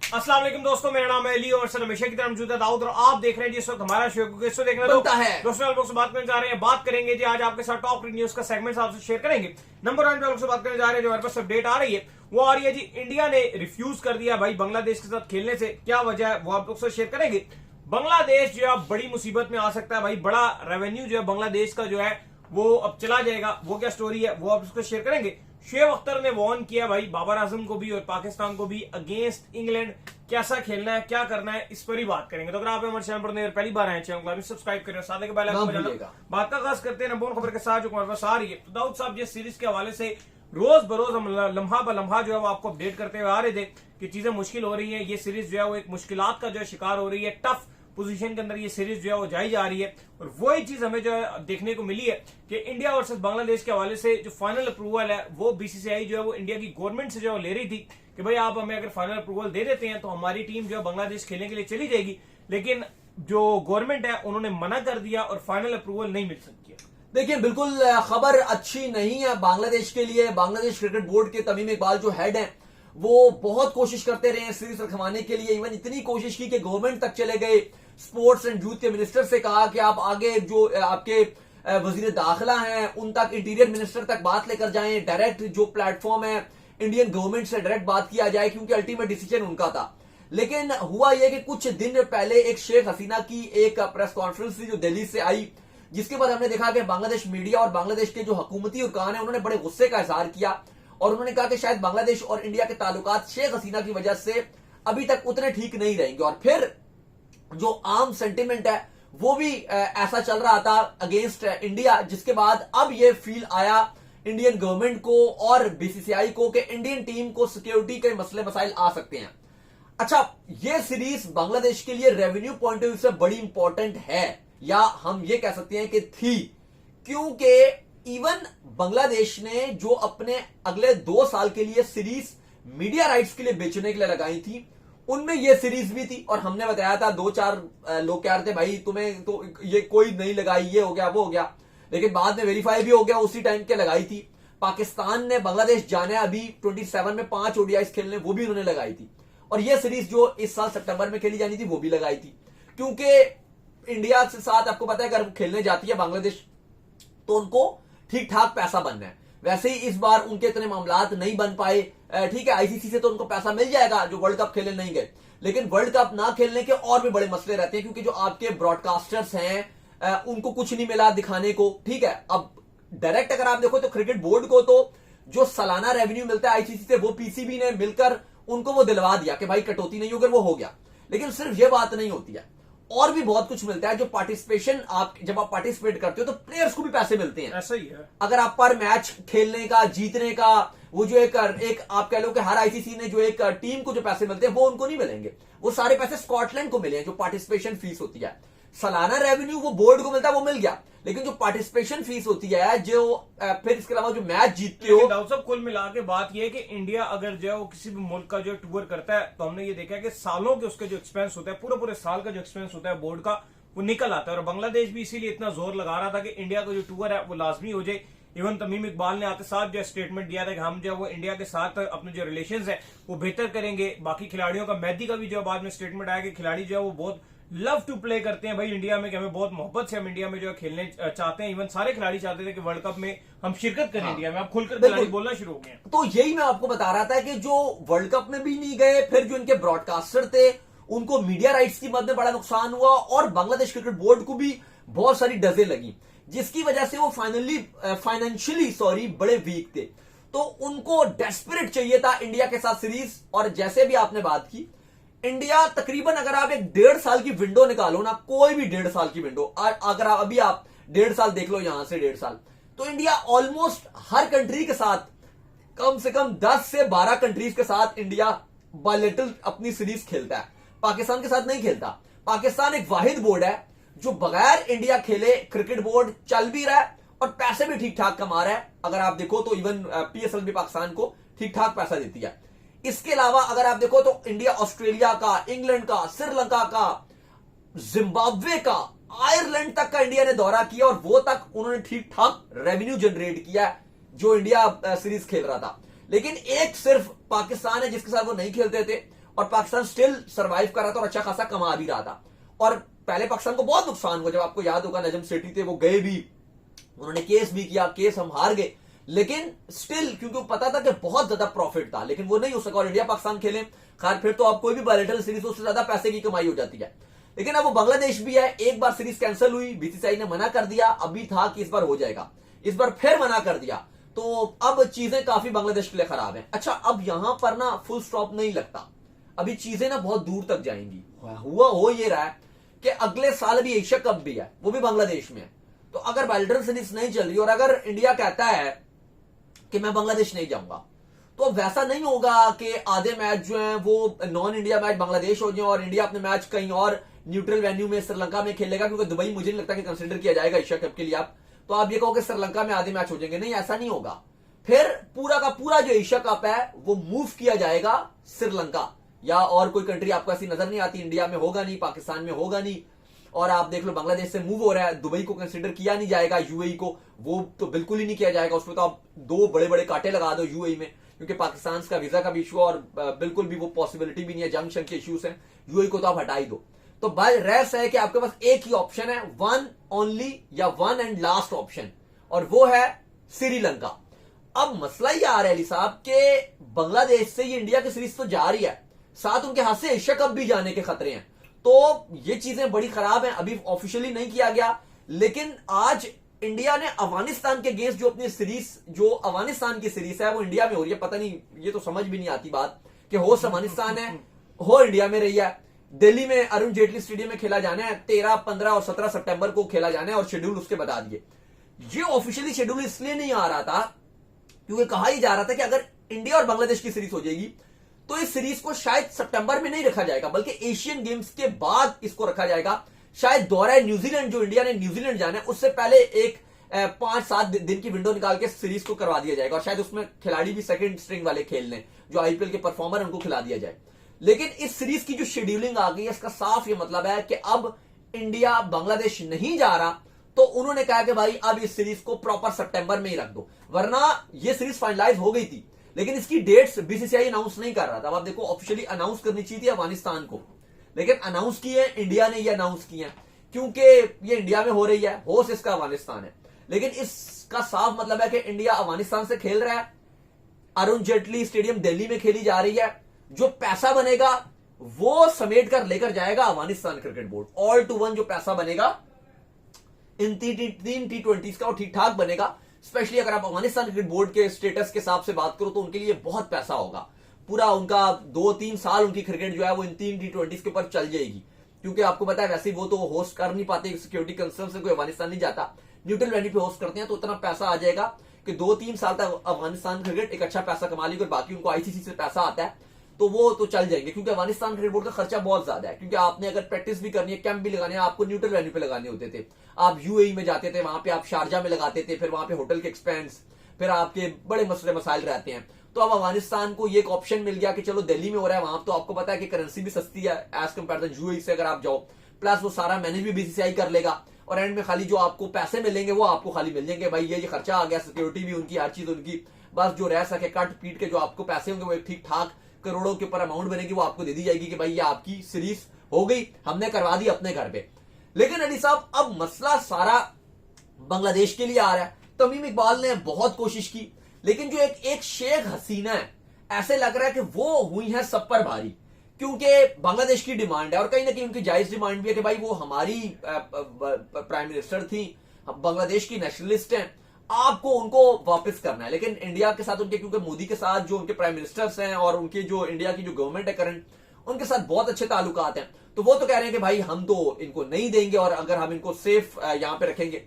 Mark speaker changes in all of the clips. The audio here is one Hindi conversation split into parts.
Speaker 1: अस्सलाम वालेकुम दोस्तों, मेरा नाम है अली और सर हमेशा की तरह मौजूद है दाऊद और आप देख रहे हैं जिस वक्त हमारा शो को किससे देखना
Speaker 2: बनता है।
Speaker 1: दोस्तों लोग से बात करने जा रहे हैं, बात करेंगे जी आज आपके साथ टॉप न्यूज का सेगमेंट आपसे शेयर करेंगे। नंबर 1 पे लोग से बात करने जा रहे हैं, जो हमारे पास अपडेट आ रही है वो आ रही है जी, इंडिया ने रिफ्यूज कर दिया भाई बांग्लादेश के साथ खेलने से। क्या वजह है वो आप लोग से शेयर करेंगे। बांग्लादेश जो है बड़ी मुसीबत में आ सकता है भाई, बड़ा रेवेन्यू जो है बांग्लादेश का जो है वो अब चला जाएगा। वो क्या स्टोरी है वो आप उसको शेयर करेंगे। शुएब अख्तर ने वार्न किया भाई बाबर आजम को भी और पाकिस्तान को भी अगेंस्ट इंग्लैंड, कैसा खेलना है क्या करना है इस पर ही बात करेंगे। तो अगर आप हमारे चैनल पर पहली बार आए चैनल को सब्सक्राइब करें, साथ ही बात का आगाज करते हैं नंबर खबर के साथ जो हमारे पास आ रही है। तो दाऊद साहब जिस सीरीज के हवाले से रोज बरोज हम लम्हा ब लम्हा जो है वो आपको अपडेट करते हुए आ रहे थे कि चीजें मुश्किल हो रही है, ये सीरीज जो है वो एक मुश्किलात का जो है शिकार हो रही है, टफ पोजीशन के अंदर ये सीरीज जो है वो जाई जा रही है। और वही चीज हमें जो है देखने को मिली है कि इंडिया वर्सेस बांग्लादेश के हवाले से जो फाइनल अप्रूवल है वो बीसीसीआई जो है वो इंडिया की गवर्नमेंट से जो है ले रही थी कि भाई आप हमें अगर फाइनल अप्रूवल दे देते हैं तो हमारी टीम जो है बांग्लादेश खेलने के लिए चली जाएगी। लेकिन जो गवर्नमेंट है उन्होंने मना कर दिया और फाइनल अप्रूवल नहीं मिल सकती है।
Speaker 2: देखिए, बिल्कुल खबर अच्छी नहीं है बांग्लादेश के लिए। बांग्लादेश क्रिकेट बोर्ड के तमीम इकबाल जो हेड हैं वो बहुत कोशिश करते रहे सीरीज रखवाने के लिए। इवन इतनी कोशिश की कि गवर्नमेंट तक चले गए, स्पोर्ट्स एंड यूथ के मिनिस्टर से कहा कि आप आगे जो आपके वजीर दाखिला हैं उन तक, इंटीरियर मिनिस्टर तक बात लेकर जाएं, डायरेक्ट जो प्लेटफॉर्म है इंडियन गवर्नमेंट से डायरेक्ट बात किया जाए, क्योंकि अल्टीमेट डिसीजन उनका था। लेकिन हुआ यह कि कुछ दिन पहले एक शेख हसीना की एक प्रेस कॉन्फ्रेंस थी जो दिल्ली से आई, जिसके बाद हमने देखा कि बांग्लादेश मीडिया और बांग्लादेश के जो हुकूमती अरकान है उन्होंने बड़े गुस्से का इजहार किया और उन्होंने कहा कि शायद बांग्लादेश और इंडिया के ताल्लुकात शेख हसीना की वजह से अभी तक उतने ठीक नहीं रहेंगे। और फिर जो आम सेंटिमेंट है वो भी ऐसा चल रहा था अगेंस्ट इंडिया, जिसके बाद अब ये फील आया इंडियन गवर्नमेंट को और बीसीसीआई को कि इंडियन टीम को सिक्योरिटी के मसले मसाइल आ सकते हैं। अच्छा, ये सीरीज बांग्लादेश के लिए रेवेन्यू पॉइंट ऑफ व्यू से बड़ी इंपॉर्टेंट है, या हम ये कह सकते हैं कि थी, क्योंकि इवन बांग्लादेश ने जो अपने अगले 2 साल के लिए सीरीज मीडिया राइट्स के लिए बेचने के लिए लगाई थी उनमें यह सीरीज भी थी। और हमने बताया था, 2-4 लोग कह रहे थे भाई तुम्हें तो ये कोई नहीं लगाई, ये हो गया वो हो गया, लेकिन बाद में वेरीफाई भी हो गया, उसी टाइम के लगाई थी। पाकिस्तान ने बांग्लादेश जाने अभी 27 में 5 ओडीआईस खेलने, वो भी उन्होंने लगाई थी। और यह सीरीज जो इस साल सितंबर में खेली जानी थी वो भी लगाई थी, क्योंकि इंडिया के साथ आपको पता है अगर खेलने जाती है बांग्लादेश तो उनको ठीक ठाक पैसा बनना है। वैसे ही इस बार उनके इतने मामलात नहीं बन पाए। ठीक है, आईसीसी से तो उनको पैसा मिल जाएगा जो वर्ल्ड कप खेलने नहीं गए, लेकिन वर्ल्ड कप ना खेलने के और भी बड़े मसले रहते हैं, क्योंकि जो आपके ब्रॉडकास्टर्स हैं उनको कुछ नहीं मिला दिखाने को। ठीक है, अब डायरेक्ट अगर आप देखो तो क्रिकेट बोर्ड को तो जो सालाना रेवेन्यू मिलता है आईसीसी से वो पीसीबी ने मिलकर उनको वो दिलवा दिया कि भाई कटौती नहीं होगी, वो हो गया। लेकिन सिर्फ ये बात नहीं होती है, और भी बहुत कुछ मिलता है। जो पार्टिसिपेशन, आप जब आप पार्टिसिपेट करते हो तो प्लेयर्स को भी पैसे मिलते हैं।
Speaker 1: ऐसा ही है,
Speaker 2: अगर आप पर मैच खेलने का, जीतने का, वो जो एक आप कह लो कि हर आईसीसी ने जो एक टीम को जो पैसे मिलते हैं वो उनको नहीं मिलेंगे, वो सारे पैसे स्कॉटलैंड को मिले हैं जो पार्टिसिपेशन फीस होती है। सालाना रेवेन्यू वो बोर्ड को मिलता है, वो मिल गया, लेकिन जो पार्टिसिपेशन फीस होती है, जो फिर इसके अलावा जो मैच जीतते हो।
Speaker 1: दाऊद साहब कुल मिला के बात यह है कि इंडिया अगर जो है वो किसी भी मुल्क का जो टूर करता है तो हमने ये देखा है कि सालों के उसके जो एक्सपेंस होता है, पूरे साल का जो एक्सपेंस होता है बोर्ड का, वो निकल आता है। और बांग्लादेश भी इसीलिए इतना जोर लगा रहा था कि इंडिया का जो टूर है वो लाजमी हो जाए। इवन तमीम इकबाल ने आते साथ जो स्टेटमेंट दिया था कि हम जो वो इंडिया के साथ अपने जो रिलेशंस है वो बेहतर करेंगे। बाकी खिलाड़ियों का, मेहदी का भी जो बाद में स्टेटमेंट आया कि खिलाड़ी जो है वो बहुत लव टू प्ले करते हैं भाई इंडिया में, कि हमें बहुत मोहब्बत से हम इंडिया में जो है खेलने चाहते हैं। इवन सारे खिलाड़ी चाहते थे कि वर्ल्ड कप में हम शिरकत करें। इंडिया में आप खुलकर खिलाड़ी बोलना शुरू हो गए।
Speaker 2: तो यही मैं आपको बता रहा था कि जो वर्ल्ड कप में भी नहीं गए, फिर जो इनके ब्रॉडकास्टर थे उनको मीडिया राइट्स की मद में बड़ा नुकसान हुआ, और बांग्लादेश क्रिकेट बोर्ड को भी बहुत सारी डजें लगी, जिसकी वजह से वो फाइनेंशियली बड़े वीक थे। तो उनको डेस्परेट चाहिए था इंडिया के साथ सीरीज। और जैसे भी आपने बात की, इंडिया तकरीबन अगर आप एक 1.5 साल की विंडो निकालो ना, कोई भी 1.5 साल की विंडो, अगर आप अभी आप 1.5 साल देख लो, यहां से 1.5 साल, तो इंडिया ऑलमोस्ट हर कंट्री के साथ, कम से कम 10 से 12 कंट्रीज के साथ इंडिया बायलैटरल अपनी सीरीज खेलता है। पाकिस्तान के साथ नहीं खेलता। पाकिस्तान एक वाहिद बोर्ड है जो बगैर इंडिया खेले क्रिकेट बोर्ड चल भी रहा है और पैसे भी ठीक ठाक कमा रहा है। अगर आप देखो तो इवन पीएसएल भी पाकिस्तान को ठीक ठाक पैसा देती है। इसके अलावा अगर आप देखो तो इंडिया ऑस्ट्रेलिया का, इंग्लैंड का, श्रीलंका का, जिम्बाब्वे का, आयरलैंड तक का इंडिया ने दौरा किया, और वो तक उन्होंने ठीक ठाक रेवेन्यू जनरेट किया जो इंडिया सीरीज खेल रहा था। लेकिन एक सिर्फ पाकिस्तान है जिसके साथ वो नहीं खेलते थे, और पाकिस्तान स्टिल सरवाइव कर रहा था और अच्छा खासा कमा भी रहा था। और पहले पाकिस्तान को बहुत नुकसान हुआ, जब आपको याद होगा नजम सेठी थे, वो गए भी, उन्होंने केस भी किया, केस हम हार गए, लेकिन स्टिल क्योंकि पता था कि बहुत ज्यादा प्रॉफिट था, लेकिन वो नहीं हो सका। और इंडिया पाकिस्तान खेले, खैर फिर तो आप कोई भी बायलैटरल सीरीज उससे ज्यादा पैसे की कमाई हो जाती है। लेकिन अब वो बांग्लादेश भी है, एक बार सीरीज कैंसिल हुई, बीसीसीआई ने मना कर दिया, अभी था कि इस बार हो जाएगा, इस बार फिर मना कर दिया, तो अब चीजें काफी बांग्लादेश के लिए खराब है। अच्छा, अब यहां पर ना फुल स्टॉप नहीं लगता, अभी चीजें ना बहुत दूर तक जाएंगी। हुआ हो ये रहा है कि अगले साल भी एशिया कप भी है, वो भी बांग्लादेश में है। तो अगर बायलैटरल सीरीज नहीं चल रही और अगर इंडिया कहता है कि मैं बांग्लादेश नहीं जाऊंगा, तो अब वैसा नहीं होगा कि आधे मैच जो हैं वो नॉन इंडिया मैच बांग्लादेश हो जाए और इंडिया अपने मैच कहीं और न्यूट्रल वेन्यू में श्रीलंका में खेलेगा, क्योंकि दुबई मुझे नहीं लगता कि कंसिडर किया जाएगा एशिया कप के लिए। आप ये कहो कि श्रीलंका में आधे मैच हो जाएंगे, नहीं, ऐसा नहीं होगा। फिर पूरा का पूरा जो एशिया कप है वो मूव किया जाएगा श्रीलंका, या और कोई कंट्री आपको ऐसी नजर नहीं आती, इंडिया में होगा नहीं, पाकिस्तान में होगा नहीं। और आप देख लो बांग्लादेश से मूव हो रहा है, दुबई को कंसिडर किया नहीं जाएगा, यूएई को वो तो बिल्कुल ही नहीं किया जाएगा, उसमें तो आप दो बड़े बड़े कांटे लगा दो यूएई में, क्योंकि पाकिस्तान का वीजा का भी इशू और बिल्कुल भी वो पॉसिबिलिटी भी नहीं है, जंग शंग के इश्यूज हैं, यूएई को तो आप हटा ही दो। तो रेस है कि आपके पास एक ही ऑप्शन है, वन ओनली या वन एंड लास्ट ऑप्शन, और वो है श्रीलंका। अब मसला ये आ रहा है अली साहब के बांग्लादेश से ये इंडिया की सीरीज तो जा रही है, साथ उनके हाथ से एशिया कप भी जाने के खतरे हैं, तो ये चीजें बड़ी खराब हैं। अभी ऑफिशियली नहीं किया गया, लेकिन आज इंडिया ने अफगानिस्तान के अगेंस्ट जो अपनी सीरीज, जो अफगानिस्तान की सीरीज है वो इंडिया में हो रही है, पता नहीं, ये तो समझ भी नहीं आती बात कि होस्ट अफगानिस्तान है, हो इंडिया में रही है। दिल्ली में अरुण जेटली स्टेडियम में खेला जाना है, 13, 15 और 17 सितंबर को खेला जाना है और शेड्यूल उसके बता दिए। ये ऑफिशियली शेड्यूल इसलिए नहीं आ रहा था क्योंकि कहा ही जा रहा था कि अगर इंडिया और बांग्लादेश की सीरीज हो जाएगी तो इस सीरीज को शायद सितंबर में नहीं रखा जाएगा, बल्कि एशियन गेम्स के बाद इसको रखा जाएगा। शायद दौरा न्यूजीलैंड, जो इंडिया ने न्यूजीलैंड जाना है, उससे पहले एक 5-7 दिन की विंडो निकाल के सीरीज को करवा दिया जाएगा, और शायद उसमें खिलाड़ी भी सेकंड स्ट्रिंग वाले खेल लें, जो आईपीएल के परफॉर्मर, उनको खिला दिया जाए। लेकिन इस सीरीज की जो शेड्यूलिंग आ गई है, इसका साफ ये मतलब है कि अब इंडिया बांग्लादेश नहीं जा रहा, तो उन्होंने कहा कि भाई अब इस सीरीज को प्रॉपर सितंबर में ही रख दो, वरना ये सीरीज फाइनलाइज हो गई थी, लेकिन इसकी डेट्स बीसीसीआई अनाउंस नहीं कर रहा था। अब आप देखो, ऑफिशियली अनाउंस करनी चाहिए थी अफगानिस्तान को, लेकिन अनाउंस की है इंडिया ने, ये अनाउंस की है क्योंकि ये इंडिया में हो रही है, होस्ट इसका अफगानिस्तान है। लेकिन इसका साफ मतलब है कि इंडिया अफगानिस्तान से खेल रहा है, अरुण जेटली स्टेडियम दिल्ली में खेली जा रही है, जो पैसा बनेगा वो समेट कर लेकर जाएगा Afghanistan cricket board. All to one जो पैसा बनेगा इन 3 T20 का, वो ठीक ठाक बनेगा। स्पेशली अगर आप अफगानिस्तान क्रिकेट बोर्ड के स्टेटस के हिसाब से बात करो तो उनके लिए बहुत पैसा होगा, पूरा उनका 2-3 साल उनकी क्रिकेट जो है वो इन 3 T20 के ऊपर चल जाएगी, क्योंकि आपको पता है वैसे वो तो होस्ट कर नहीं पाते, सिक्योरिटी कंसर्न से कोई अफगानिस्तान नहीं जाता, न्यूट्रल वेन्यू पे होस्ट करते हैं, तो उतना पैसा आ जाएगा कि 2-3 साल तक अफगानिस्तान क्रिकेट एक अच्छा पैसा कमा लेगी, और बाकी उनको आईसीसी से पैसा आता है तो वो तो चल जाएंगे, क्योंकि अफगानिस्तान क्रिकेट बोर्ड का खर्चा बहुत ज्यादा है, क्योंकि आपने अगर प्रैक्टिस भी करनी है, कैंप भी लगाने हैं, आपको न्यूट्रल वेन्यू पे लगाने होते थे, आप यूएई में जाते थे, वहां पे आप शारजा में लगाते थे, फिर वहां पे होटल के एक्सपेंस, फिर आपके बड़े मसले मसाइल रहते हैं। तो अब अफगानिस्तान को ये एक ऑप्शन मिल गया कि चलो दिल्ली में हो रहा है, वहां तो आपको पता है कि करेंसी भी सस्ती है एज कंपेयर टू यूएई से अगर आप जाओ, प्लस वो सारा मैनेज भी बीसीसीआई कर लेगा, और एंड में खाली जो आपको पैसे मिलेंगे वो आपको खाली मिल जाएंगे, भाई ये खर्चा आ गया, सिक्योरिटी भी उनकी, हर चीज उनकी, बस जो रह सके कट पीट के जो आपको पैसे होंगे वो ठीक ठाक करोड़ों के ऊपर अमाउंट बनेगी, वो आपको दे दी जाएगी कि भाई ये आपकी सीरीज हो गई, हमने करवा दी अपने घर पे। लेकिन अली साहब अब मसला सारा बांग्लादेश के लिए आ रहा है। तमीम इकबाल ने बहुत कोशिश की, लेकिन जो एक शेख हसीना है, ऐसे लग रहा है कि वो हुई है सब पर भारी, क्योंकि बांग्लादेश की डिमांड है और कहीं ना कहीं उनकी जायज डिमांड भी है कि भाई वो हमारी प्राइम मिनिस्टर थी, बांग्लादेश की नेशनलिस्ट हैं, आपको उनको वापस करना है। लेकिन इंडिया के साथ उनके, क्योंकि मोदी के साथ जो उनके प्राइम मिनिस्टर्स हैं और उनके जो इंडिया की जो गवर्नमेंट है करंट, उनके साथ बहुत अच्छे ताल्लुकात हैं, तो वो तो कह रहे हैं कि भाई हम तो इनको नहीं देंगे, और अगर हम इनको सेफ यहां पे रखेंगे,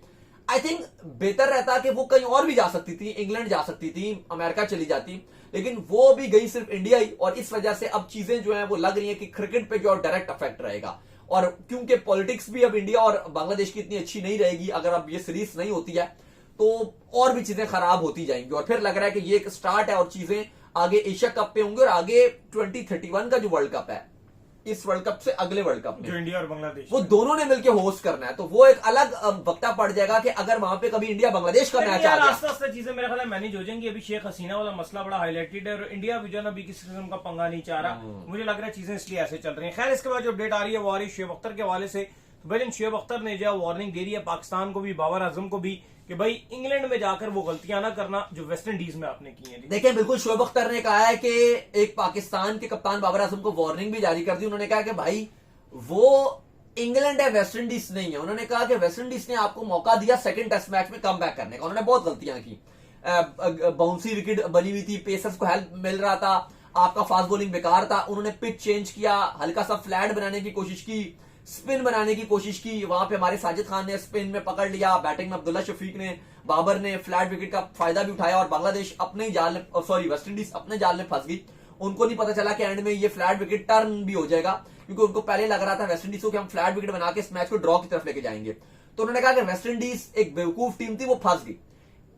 Speaker 2: आई थिंक बेहतर रहता कि वो कहीं और भी जा सकती थी, इंग्लैंड जा सकती थी, अमेरिका चली जाती, लेकिन वो भी गई सिर्फ इंडिया ही। और इस वजह से अब चीजें जो है वो लग रही है कि क्रिकेट पे जो डायरेक्ट अफेक्ट रहेगा, और क्योंकि पॉलिटिक्स भी अब इंडिया और बांग्लादेश की इतनी अच्छी नहीं रहेगी, अगर अब ये सीरीज नहीं होती है तो और भी चीजें खराब होती जाएंगी, और फिर लग रहा है कि ये एक स्टार्ट है और चीजें आगे एशिया कप पे होंगे, और आगे 2031 का जो वर्ल्ड कप है इस वर्ल्ड कप से अगले वर्ल्ड कप
Speaker 1: जो
Speaker 2: में
Speaker 1: इंडिया और बांग्लादेश
Speaker 2: वो दोनों ने मिलकर होस्ट करना है। तो वो एक अलग वक्ता पड़ जाएगा कि अगर वहां पे कभी इंडिया बांग्लादेश का मैच आ गया,
Speaker 1: आस्ते आस्ते चीजें मेरे ख्याल में मैनेज हो जाएंगी। अभी शेख हसीना वाला मसला बड़ा हाईलाइटेड है और इंडिया भी जो है ना अभी किसी किस्म का पंगा नहीं चाह रहा। मुझे लग रहा है चीजें इसलिए ऐसे चल रही हैं। खैर, इसके बाद जो अपडेट आ रही है वो आ रही है शुएब अख्तर के हवाले से। भाई शुएब अख्तर ने जो वार्निंग दे रही है पाकिस्तान को भी, बाबर आजम को भी, कि भाई इंग्लैंड में जाकर वो गलतियां ना करना जो वेस्ट इंडीज में आपने की हैं।
Speaker 2: देखिए बिल्कुल शुएब अख्तर ने कहा है कि एक पाकिस्तान के कप्तान बाबर आजम को वार्निंग भी जारी कर दी। उन्होंने कहा कि भाई वो इंग्लैंड है, वेस्ट इंडीज नहीं है। उन्होंने कहा कि वेस्ट इंडीज ने आपको मौका दिया सेकंड टेस्ट मैच में कम बैक करने का, उन्होंने बहुत गलतियां की। बाउंसी विकेट बनी हुई थी, पेसर्स को हेल्प मिल रहा था, आपका फास्ट बॉलिंग बेकार था। उन्होंने पिच चेंज किया, हल्का सा फ्लैट बनाने की कोशिश की, स्पिन बनाने की कोशिश की। वहां पे हमारे साजिद खान ने स्पिन में पकड़ लिया, बैटिंग में अब्दुल्ला शफीक ने, बाबर ने फ्लैट विकेट का फायदा भी उठाया और बांग्लादेश अपने ही जाल में, सॉरी वेस्ट इंडीज अपने जाल में फंस गई। उनको नहीं पता चला कि एंड में ये फ्लैट विकेट टर्न भी हो जाएगा, क्योंकि उनको पहले लग रहा था वेस्ट इंडीज को कि हम फ्लैट विकेट बना के इस मैच को ड्रॉ की तरफ लेके जाएंगे। तो उन्होंने कहा कि वेस्ट इंडीज एक बेवकूफ टीम थी, वो फंस गई।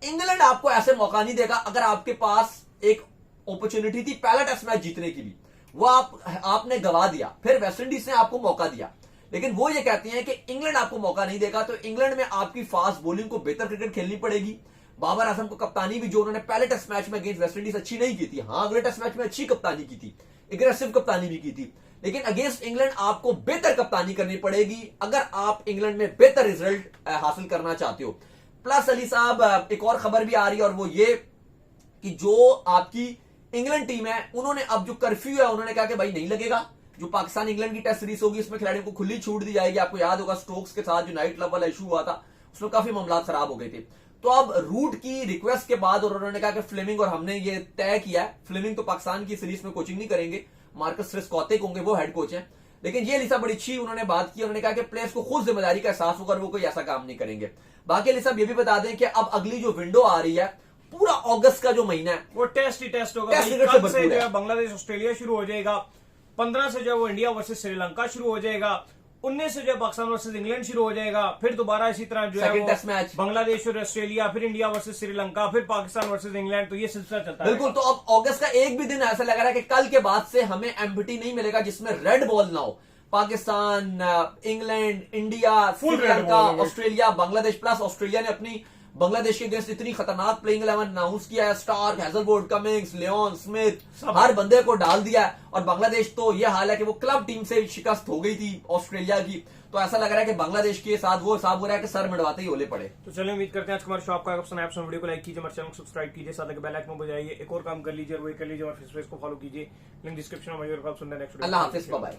Speaker 2: इंग्लैंड आपको ऐसे मौका नहीं देगा। अगर आपके पास एक अपॉर्चुनिटी थी पहला टेस्ट मैच जीतने की भी, वो आपने गवा दिया। फिर वेस्ट इंडीज ने आपको मौका दिया, लेकिन वो ये कहते हैं कि इंग्लैंड आपको मौका नहीं देगा। तो इंग्लैंड में आपकी फास्ट बॉलिंग को बेहतर क्रिकेट खेलनी पड़ेगी। बाबर आजम को कप्तानी भी जो उन्होंने पहले टेस्ट मैच में अगेंस्ट वेस्ट इंडीज अच्छी नहीं की थी, हाँ अगले टेस्ट मैच में अच्छी कप्तानी की थी, एग्रेसिव कप्तानी भी की थी, लेकिन अगेंस्ट इंग्लैंड आपको बेहतर कप्तानी करनी पड़ेगी अगर आप इंग्लैंड में बेहतर रिजल्ट हासिल करना चाहते हो। प्लस अली साहब एक और खबर भी आ रही है और वो ये कि जो आपकी इंग्लैंड टीम है उन्होंने अब जो कर्फ्यू है उन्होंने कहा कि भाई नहीं लगेगा। जो पाकिस्तान इंग्लैंड की टेस्ट सीरीज होगी इसमें खिलाड़ियों को खुली छूट दी जाएगी। आपको याद होगा स्टोक्स के साथ जो नाइट क्लब वाला इशू हुआ था उसमें काफी मामला खराब हो गए थे। तो अब रूट की रिक्वेस्ट के बाद और उन्होंने कहा कि फ्लेमिंग और हमने ये तय किया है, फ्लेमिंग तो पाकिस्तान की सीरीज में कोचिंग नहीं करेंगे, मार्कस रिस्कॉते होंगे, वो हेड कोच हैं। लेकिन ये लिसा बड़ी अच्छी उन्होंने बात की, उन्होंने कहा कि प्लेयर्स को खुद जिम्मेदारी का एहसास होकर वो कोई ऐसा काम नहीं करेंगे। बाकी लिसा ये भी बता दें कि अब अगली जो विंडो आ रही है पूरा अगस्त का जो महीना है
Speaker 1: वो टेस्ट ही टेस्ट होगा।
Speaker 2: टेस्ट
Speaker 1: भाई, कल से जो है बांग्लादेश ऑस्ट्रेलिया शुरू हो जाएगा, 15 से जो है वो इंडिया वर्सेस श्रीलंका शुरू हो जाएगा, 19 से जो है पाकिस्तान वर्सेस इंग्लैंड शुरू हो जाएगा, फिर दोबारा इसी तरह जो है
Speaker 2: टेस्ट मैच
Speaker 1: बांग्लादेश और ऑस्ट्रेलिया, फिर इंडिया वर्सेस श्रीलंका, फिर पाकिस्तान वर्सेस इंग्लैंड। तो ये सिलसिला चलता है
Speaker 2: बिल्कुल। तो अब अगस्त का एक भी दिन ऐसा लग रहा है कि कल के बाद से हमें एम्बिटी नहीं मिलेगा जिसमें रेड बॉल ना हो। Pakistan, England, India, Sri Lanka, Australia, Bangladesh, plus Australia ने अपनी बांग्लादेश के अगेंस्ट इतनी खतरनाक प्लेइंग 11 अनाउंस किया है। Starc, Hazlewood, Cummins, Lyon, Smith, हर बंदे को डाल दिया है। और बांग्लादेश तो यह हाल है कि वो क्लब टीम से शिकस्त हो गई थी ऑस्ट्रेलिया की। तो ऐसा लग रहा है कि बांग्लादेश के साथ वो हिसाब हो रहा है कि सर मिटवाते ही होले पड़े।
Speaker 1: तो चलिए उम्मीद करते हैं आज हमारे शो आपका पसंद आया। वीडियो को लाइक कीजिए, हमारे चैनल को सब्सक्राइब कीजिए, साथ ही बेल आइकन बजाइए। एक और काम कर लीजिए और वही कर लीजिए, और फेसबुक को फॉलो कीजिए, लिंक डिस्क्रिप्शन में। सुनना नेक्स्ट।
Speaker 2: अल्लाह हाफिज, बाय बाय।